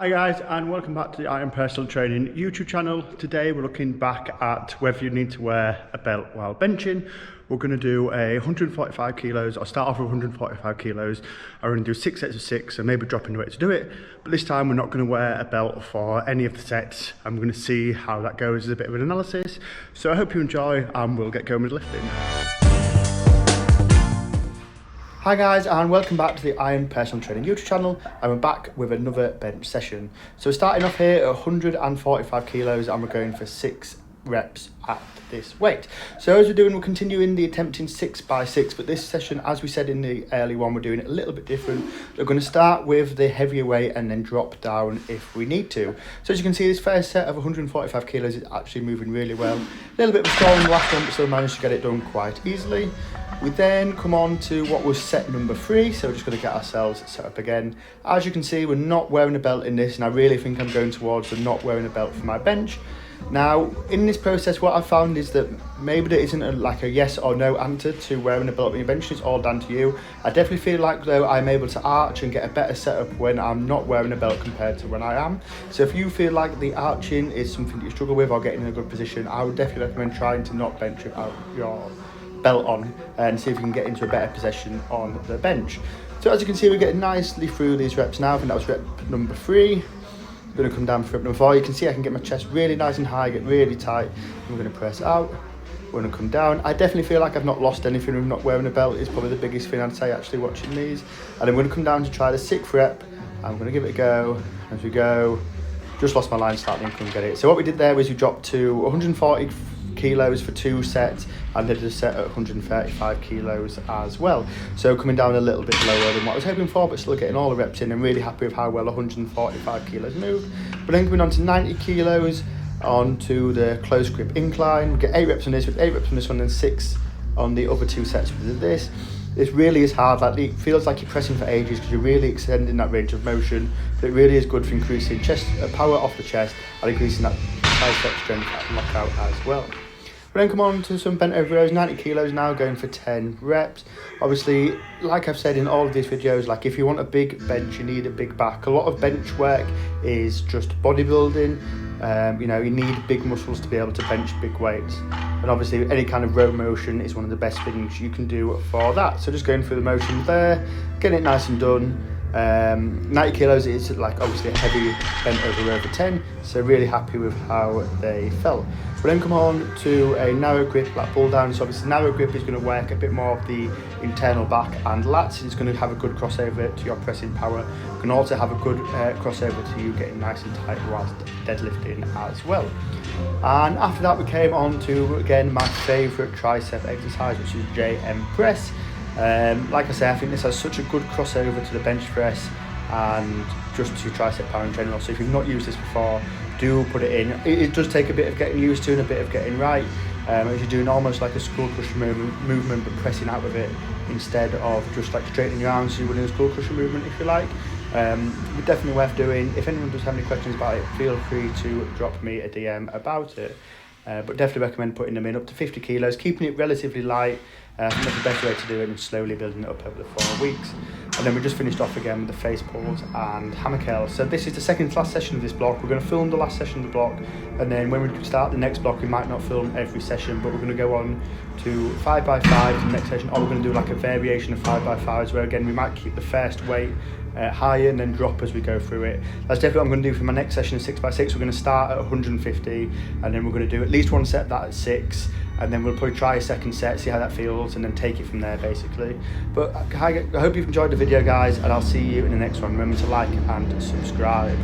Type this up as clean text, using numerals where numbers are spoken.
Hi guys, and welcome back to the I Am Personal Training YouTube channel. Today we're looking back at whether you need to wear a belt while benching. We're going to do a 145 kilos. I'll start off with 145 kilos. I'm going to do 6 sets of 6 and maybe dropping the weight to do it. But this time we're not going to wear a belt for any of the sets. I'm going to see how that goes as a bit of an analysis. So I hope you enjoy and we'll get going with lifting. Hi guys, and welcome back to the I Am Personal Training YouTube channel, and we're back with another bench session. So starting off here at 145 kilos, and we're going for 6 reps at this weight. So as we're doing, we're continuing the attempting 6 by 6, but this session, as we said in the early one, we're doing it a little bit different. We're going to start with the heavier weight and then drop down if we need to. So as you can see, this first set of 145 kilos is actually moving really well. A little bit of a stall in the last one, but still managed to get it done quite easily. We then come on to what was set number 3, so we're just going to get ourselves set up again. As you can see, we're not wearing a belt in this, and I really think I'm going towards the not wearing a belt for my bench. Now, in this process, what I've found is that maybe there isn't like a yes or no answer to wearing a belt on your bench. It's all down to you. I definitely feel like, though, I'm able to arch and get a better setup when I'm not wearing a belt compared to when I am. So if you feel like the arching is something that you struggle with or getting in a good position, I would definitely recommend trying to not bench without your belt on and see if you can get into a better position on the bench. So as you can see, we're getting nicely through these reps now. I think that was rep number 3. I'm going to come down for rep number 4. You can see I can get my chest really nice and high, get really tight. I'm going to press out. We're going to come down. I definitely feel like I've not lost anything with not wearing a belt. Is probably the biggest thing I'd say actually watching these. And I'm going to come down to try the 6th rep. I'm going to give it a go. As we go, just lost my line starting, couldn't get it. So what we did there was we dropped to 140 kilos for 2 sets, and did a set at 135 kilos as well. So coming down a little bit lower than what I was hoping for, but still getting all the reps in and really happy with how well 145 kilos moved. But then coming on to 90 kilos onto the close grip incline. We get 8 reps on this, with 8 reps on this one and 6 on the other 2 sets with this. This really is hard. Like, it feels like you're pressing for ages because you're really extending that range of motion, but it really is good for increasing chest power off the chest and increasing that tricep strength at lockout as well. We then come on to some bent over rows, 90 kilos now, going for 10 reps. Obviously, like I've said in all of these videos, like if you want a big bench, you need a big back. A lot of bench work is just bodybuilding. You know, you need big muscles to be able to bench big weights. And obviously, any kind of row motion is one of the best things you can do for that. So just going through the motions there, getting it nice and done. 90 kilos is like obviously a heavy bent over row for 10, so really happy with how they felt. We'll then come on to a narrow grip, like pull down. So obviously narrow grip is going to work a bit more of the internal back and lats. It's going to have a good crossover to your pressing power. It can also have a good crossover to you getting nice and tight whilst deadlifting as well. And after that we came on to, again, my favourite tricep exercise, which is JM press. Like I say, I think this has such a good crossover to the bench press and just to tricep power in general. So if you've not used this before, do put it in. It does take a bit of getting used to and a bit of getting right, as you're doing almost like a skull crusher movement, but pressing out with it instead of just like straightening your arms so you're doing a skull crusher movement, if you like. But definitely worth doing. If anyone does have any questions about it, feel free to drop me a DM about it. But definitely recommend putting them in up to 50 kilos, keeping it relatively light. I think that's the best way to do it, and slowly building it up over the 4 weeks. And then we just finished off again with the face pulls and hammer curls. So this is the second to last session of this block. We're going to film the last session of the block, and then when we start the next block, we might not film every session, but we're going to go on to 5x5 the next session, or we're going to do like a variation of 5x5s where again we might keep the first weight higher and then drop as we go through it. That's definitely what I'm going to do for my next session of 6x6. We're going to start at 150, and then we're going to do at least one set that at 6, and then we'll probably try a second set, see how that feels, and then take it from there basically. But I hope you've enjoyed the video, guys, and I'll see you in the next one. Remember to like and subscribe.